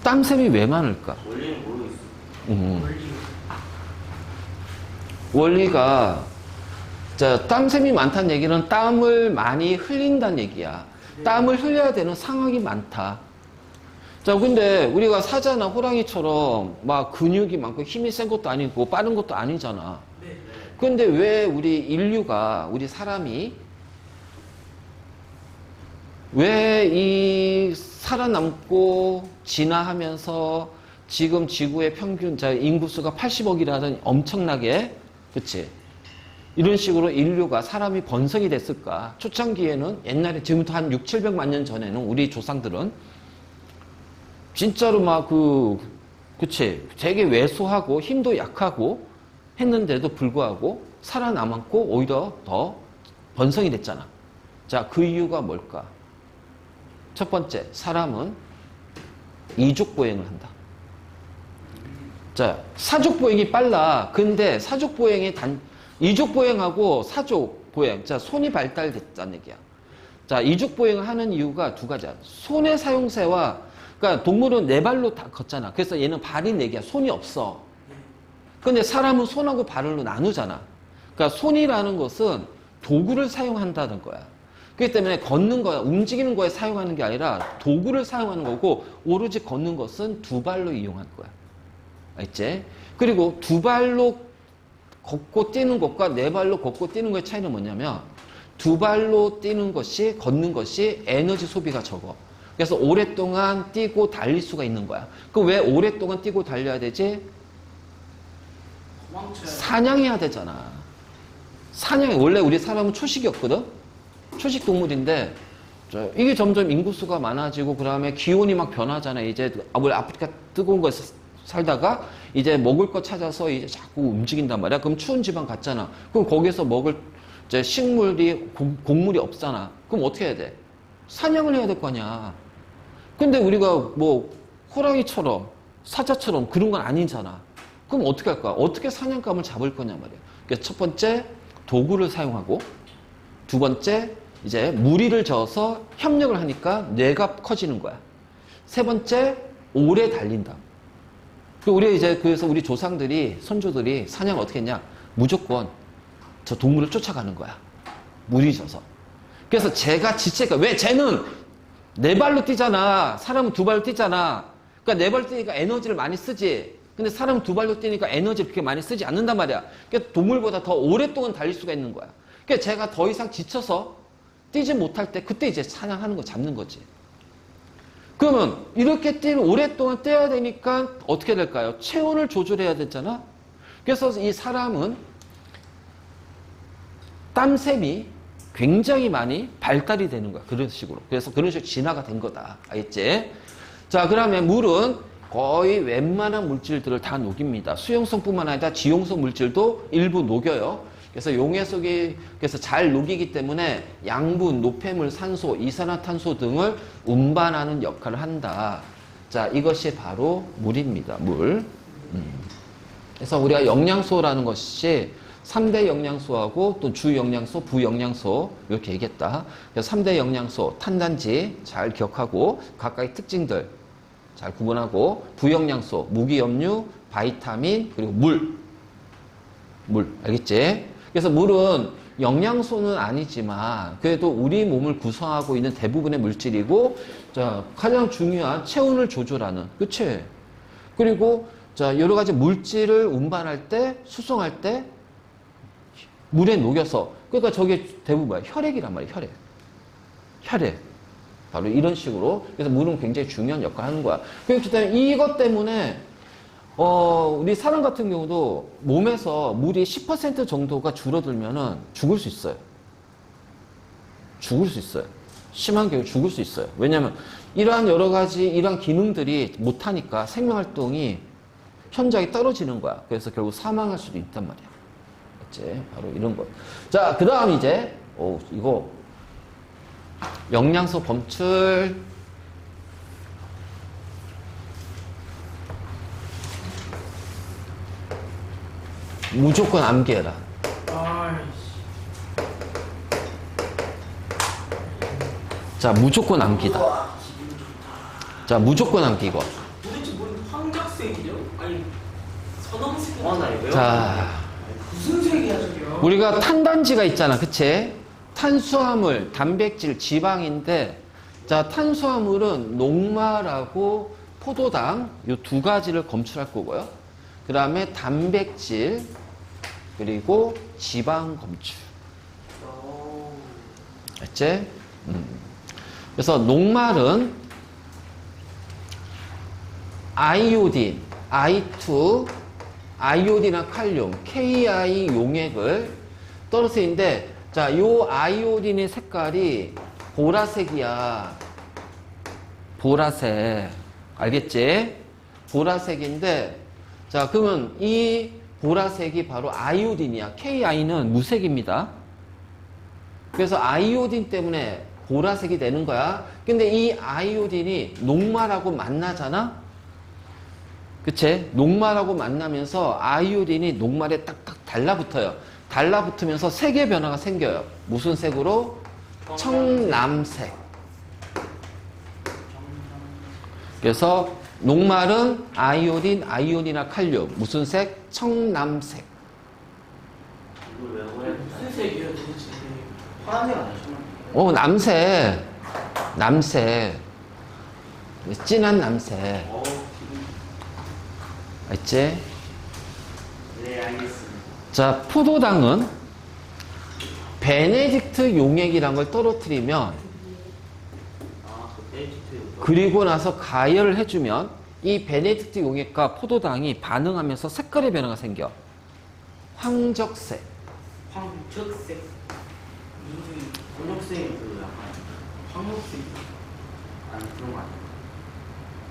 땀샘이 왜 많을까? 원리는 모르겠어. 멀리. 원리가, 자, 땀샘이 많다는 얘기는 땀을 많이 흘린다는 얘기야. 땀을 흘려야 되는 상황이 많다. 자, 근데 우리가 사자나 호랑이처럼 막 근육이 많고 힘이 센 것도 아니고 빠른 것도 아니잖아. 네. 근데 왜 우리 인류가, 우리 사람이 왜 이 살아남고 진화하면서 지금 지구의 평균 인구수가 80억이라는 엄청나게, 그치? 이런 식으로 인류가 사람이 번성이 됐을까? 초창기에는 옛날에 지금부터 한 6, 700만 년 전에는 우리 조상들은 진짜로 막 그치? 되게 왜소하고 힘도 약하고 했는데도 불구하고 살아남았고 오히려 더 번성이 됐잖아. 자, 그 이유가 뭘까? 첫 번째, 사람은 이족보행을 한다. 자, 사족보행이 빨라. 근데 사족보행이 이족보행하고 사족보행. 자, 손이 발달됐다는 얘기야. 자, 이족보행을 하는 이유가 두 가지야. 손의 사용세와, 그러니까 동물은 네 발로 다 걷잖아. 그래서 얘는 발이 네 개야. 손이 없어. 근데 사람은 손하고 발로 나누잖아. 그러니까 손이라는 것은 도구를 사용한다는 거야. 그렇기 때문에 걷는 거야, 움직이는 거에 사용하는 게 아니라 도구를 사용하는 거고, 오로지 걷는 것은 두 발로 이용하는 거야. 알지? 그리고 두 발로 걷고 뛰는 것과 네 발로 걷고 뛰는 거의 차이는 뭐냐면, 두 발로 뛰는 것이, 걷는 것이 에너지 소비가 적어. 그래서 오랫동안 뛰고 달릴 수가 있는 거야. 그럼 왜 오랫동안 뛰고 달려야 되지? 도망쳐야 사냥해야 되잖아. 원래 우리 사람은 초식이었거든? 초식 동물인데, 이게 점점 인구수가 많아지고, 그 다음에 기온이 막 변하잖아. 이제, 원래 아프리카 뜨거운 곳에서 살다가, 이제 먹을 거 찾아서 이제 자꾸 움직인단 말이야. 그럼 추운 지방 갔잖아. 그럼 거기서 먹을 이제 식물이, 곡물이 없잖아. 그럼 어떻게 해야 돼? 사냥을 해야 될 거 아니야. 근데 우리가 뭐, 호랑이처럼, 사자처럼 그런 건 아니잖아. 그럼 어떻게 할 거야? 어떻게 사냥감을 잡을 거냐 말이야. 그래서 첫 번째, 도구를 사용하고, 두 번째, 이제 무리를 저어서 협력을 하니까 뇌가 커지는 거야. 세 번째, 오래 달린다. 그래서 우리 조상들이, 선조들이 사냥 어떻게 했냐? 무조건 저 동물을 쫓아가는 거야. 무리 져서. 그래서 쟤가 지체가, 왜 쟤는 네 발로 뛰잖아. 사람은 두 발로 뛰잖아. 그러니까 네 발로 뛰니까 에너지를 많이 쓰지. 근데 사람은 두 발로 뛰니까 에너지를 그렇게 많이 쓰지 않는단 말이야. 그러니까 동물보다 더 오랫동안 달릴 수가 있는 거야. 그러니까 제가 더 이상 지쳐서 뛰지 못할 때 그때 이제 사냥하는 거 잡는 거지. 그러면 이렇게 오랫동안 뛰어야 되니까 어떻게 될까요? 체온을 조절해야 되잖아. 그래서 이 사람은 땀샘이 굉장히 많이 발달이 되는 거야. 그런 식으로. 그래서 그런 식으로 진화가 된 거다. 알겠지? 자, 그러면 물은 거의 웬만한 물질들을 다 녹입니다. 수용성뿐만 아니라 지용성 물질도 일부 녹여요. 그래서 용해속이 그래서 잘 녹이기 때문에 양분, 노폐물, 산소, 이산화탄소 등을 운반하는 역할을 한다. 자, 이것이 바로 물입니다. 물. 그래서 우리가 영양소라는 것이 3대 영양소하고 또 주영양소, 부영양소 이렇게 얘기했다. 그래서 3대 영양소, 탄단지 잘 기억하고 각각의 특징들 잘 구분하고, 부영양소, 무기염류, 바이타민, 그리고 물. 알겠지? 그래서 물은 영양소는 아니지만 그래도 우리 몸을 구성하고 있는 대부분의 물질이고, 자, 가장 중요한 체온을 조절하는, 그치? 그리고 자, 여러 가지 물질을 운반할 때, 수송할 때 물에 녹여서, 그러니까 저게 대부분 뭐야? 혈액이란 말이야, 혈액. 바로 이런 식으로. 그래서 물은 굉장히 중요한 역할을 하는 거야. 그렇기 때문에 이것 때문에 우리 사람 같은 경우도 몸에서 물이 10% 정도가 줄어들면은 죽을 수 있어요. 심한 경우 죽을 수 있어요. 왜냐하면 이러한 여러 가지 이러한 기능들이 못하니까 생명활동이 현저하게 떨어지는 거야. 그래서 결국 사망할 수도 있단 말이야. 그치? 바로 이런 거. 자, 그 다음 이제 이거 영양소 검출. 무조건 암기해라. 아이씨. 자, 무조건 암기다. 우와, 기분 좋다. 자, 무조건 암기 이거. 도대체 뭔 황작색이죠? 아니, 선홍색. 나 이거 자, 무슨 색이야, 저기요? 우리가 탄단지가 있잖아. 그치? 탄수화물, 단백질, 지방인데, 자, 탄수화물은 녹말하고 포도당 이 두 가지를 검출할 거고요. 그 다음에 단백질, 그리고 지방 검출. 알지? 그래서 녹말은 아이오딘, I2, 아이오딘이나 칼륨, KI 용액을 떨어뜨리는데, 자, 요 아이오딘의 색깔이 보라색이야. 보라색. 알겠지? 보라색인데, 자, 그러면 이 보라색이 바로 아이오딘이야. KI는 무색입니다. 그래서 아이오딘 때문에 보라색이 되는 거야. 근데 이 아이오딘이 녹말하고 만나잖아? 그치? 녹말하고 만나면서 아이오딘이 녹말에 딱딱 달라붙어요. 달라붙으면서 색의 변화가 생겨요. 무슨 색으로? 청남색. 그래서 녹말은 아이오딘, 아이온이나 칼륨. 무슨 색? 청남색. 이걸 왜 오래 무슨 색이에요 도대체? 파란색 아니시나? 남색. 남색. 진한 남색. 알지? 네, 알겠습니다. 자, 포도당은 베네딕트 용액이란 걸 떨어뜨리면 아, 그 베이지트. 그리고 나서 가열을 해주면 이 베네딕트 용액과 포도당이 반응하면서 색깔의 변화가 생겨. 황적색. 황적색. 무슨 검정색이 그 약간 황록색. 아니 그런 거 아니야?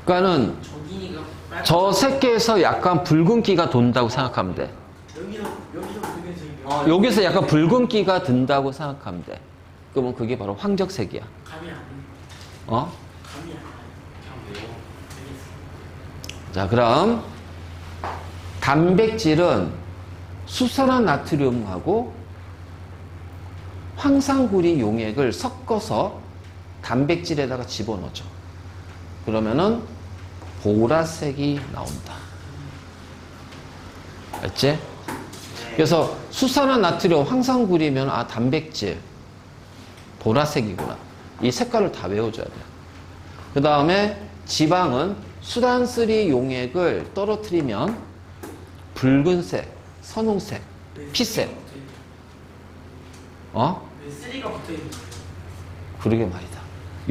그러니까는 저기니가 빨간. 저 색계에서 약간 붉은기가 돈다고 생각하면 돼. 여기서 붉은 색이요. 여기서 약간 붉은기가 든다고 생각하면 돼. 그러면 그게 바로 황적색이야. 감이 안 돼. 어? 감이 안 와요. 그냥 왜요? 알겠습니다. 자, 그럼 단백질은 수산화 나트륨하고 황산구리 용액을 섞어서 단백질에다가 집어넣죠. 그러면은 보라색이 나온다. 알지? 그래서 수산화 나트륨 황산구리면 아 단백질 보라색이구나. 이 색깔을 다 외워줘야 돼. 그 다음에 지방은 수단쓰리 용액을 떨어뜨리면 붉은색, 선홍색, 왜 피색. 쓰리가 붙어있는 어? 왜 쓰리가 붙어있는 거예요? 그러게 말이다.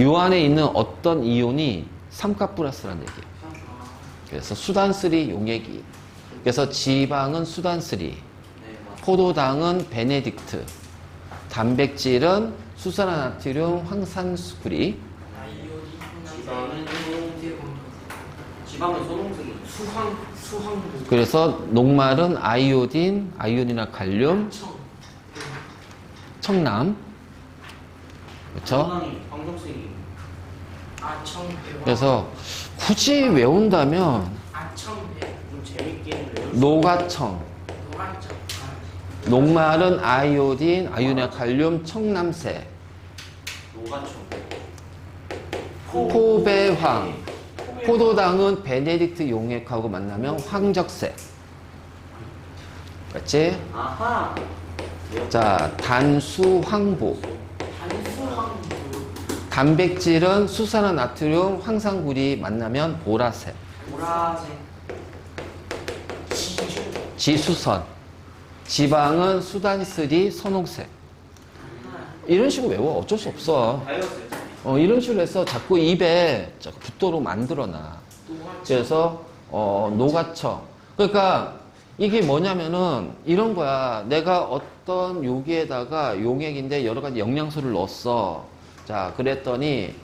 요 안에 있는 어떤 이온이 삼가 플러스라는 얘기예요. 아, 그래서 수단쓰리 용액이. 그래서 지방은 수단쓰리, 네, 맞아. 포도당은 베네딕트, 단백질은 수산화나트륨 황산구리, 아이오딘, 지방은 황산색, 지방은 소농색이. 수황. 그래서 녹말은 아이오딘, 아이온이나 칼륨, 청. 청남. 그렇죠? 상당히 황정색이. 아청배. 그래서 굳이 외운다면 아청배. 좀 재밌게 외울 수 노가청, 노란청. 녹말은 아이오딘, 아이온이나 칼륨, 청남색, 노가초. 포배황. 포도당은 베네딕트 용액하고 만나면 황적색. 맞지? 아하. 자, 단수황보. 단수황. 단백질은 수산화 나트륨 황산구리 만나면 보라색. 보라색. 지주. 지수선. 지방은 수단쓰리 선홍색. 이런 식으로 외워. 어쩔 수 없어. 다 외웠어요. 이런 식으로 해서 자꾸 입에 자꾸 붙도록 만들어놔. 그래서 노가청. 그러니까 이게 뭐냐면은 이런 거야. 내가 어떤 여기에다가 용액인데 여러 가지 영양소를 넣었어. 자, 그랬더니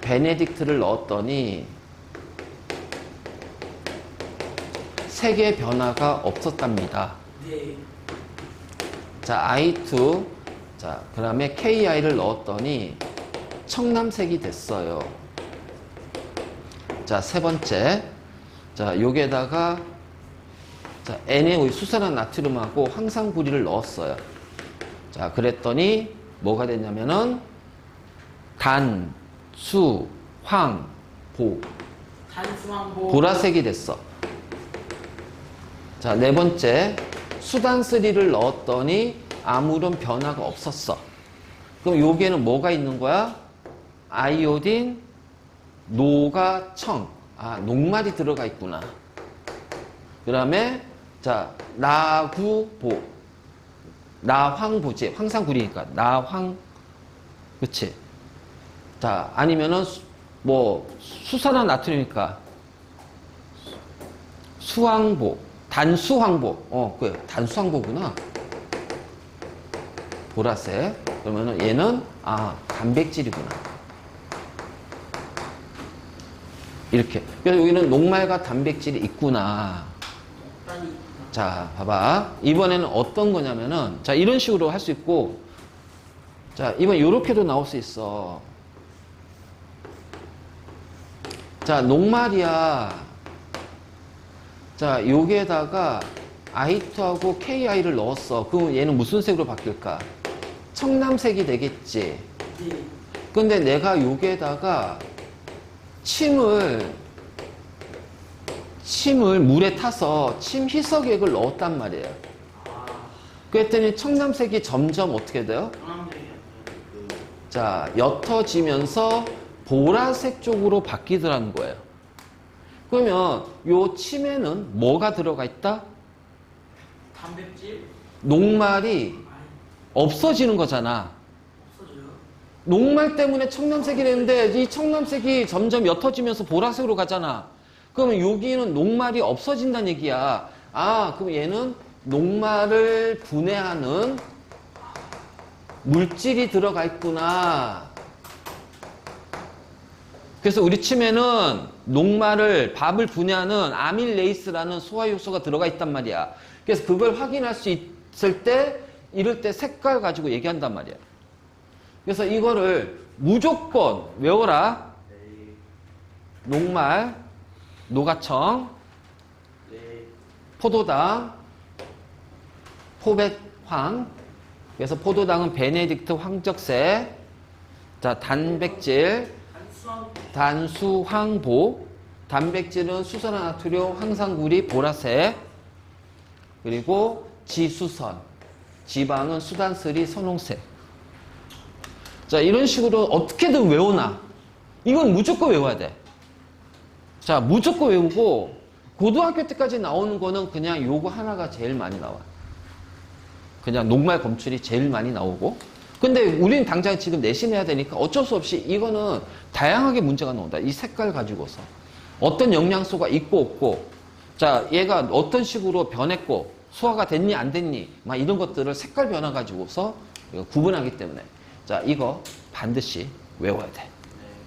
베네딕트를 넣었더니 색의 변화가 없었답니다. 네. 자, I2. 자, 그 다음에 KI를 넣었더니 청남색이 됐어요. 자, 세 번째. 자, 여기에다가 자, NaOH 수산화 나트륨하고 황산구리를 넣었어요. 자, 그랬더니 뭐가 됐냐면은 단, 수, 황, 보. 단수황보. 보라색이 됐어. 자, 네 번째. 수단쓰리를 넣었더니 아무런 변화가 없었어. 그럼 여기에는 뭐가 있는 거야? 아이오딘, 노가청. 아, 녹말이 들어가 있구나. 그 다음에, 자, 나구보. 나황보지. 황산구리니까. 나황. 그치? 자, 아니면은, 수산화 나트륨이니까. 수황보, 단수황보. 그래, 단수황보구나. 보라색. 그러면은 얘는, 단백질이구나. 이렇게. 그래서 여기는 녹말과 단백질이 있구나. 단이 자, 봐봐. 이번에는 어떤 거냐면은, 자, 이런 식으로 할 수 있고, 자, 이번 요렇게도 나올 수 있어. 자, 녹말이야. 자, 여기에다가 I2하고 KI를 넣었어. 그럼 얘는 무슨 색으로 바뀔까? 청남색이 되겠지. 네. 근데 내가 여기에다가 침을 물에 타서 침 희석액을 넣었단 말이에요. 아, 그랬더니 청남색이 점점 어떻게 돼요? 청남색이 약간 그 자, 옅어지면서 보라색 쪽으로 바뀌더라는 거예요. 그러면 요 침에는 뭐가 들어가 있다? 단백질 녹말이 아니 없어지는 거잖아. 없어져요. 녹말 때문에 청남색이 되는데 이 청남색이 점점 옅어지면서 보라색으로 가잖아. 그러면 여기는 녹말이 없어진다는 얘기야. 그럼 얘는 녹말을 분해하는 물질이 들어가 있구나. 그래서 우리 침에는 밥을 분해하는 아밀레이스라는 소화효소가 들어가 있단 말이야. 그래서 그걸 확인할 수 있을 때, 이럴 때 색깔 가지고 얘기한단 말이야. 그래서 이거를 무조건 외워라. 네. 녹말, 노가청, 네. 포도당, 포백황. 그래서 포도당은 베네딕트 황적색. 자, 단백질, 단수황보. 단백질은 수산화나트륨, 황산구리, 보라색. 그리고 지수선. 지방은 수단스리, 선홍색. 자, 이런 식으로 어떻게든 외워놔. 이건 무조건 외워야 돼. 자, 무조건 외우고, 고등학교 때까지 나오는 거는 그냥 요거 하나가 제일 많이 나와. 그냥 녹말 검출이 제일 많이 나오고. 근데 우리는 당장 지금 내신해야 되니까 어쩔 수 없이 이거는 다양하게 문제가 나온다. 이 색깔 가지고서. 어떤 영양소가 있고 없고, 자, 얘가 어떤 식으로 변했고, 소화가 됐니 안 됐니, 막 이런 것들을 색깔 변화 가지고서 구분하기 때문에. 자, 이거 반드시 외워야 돼.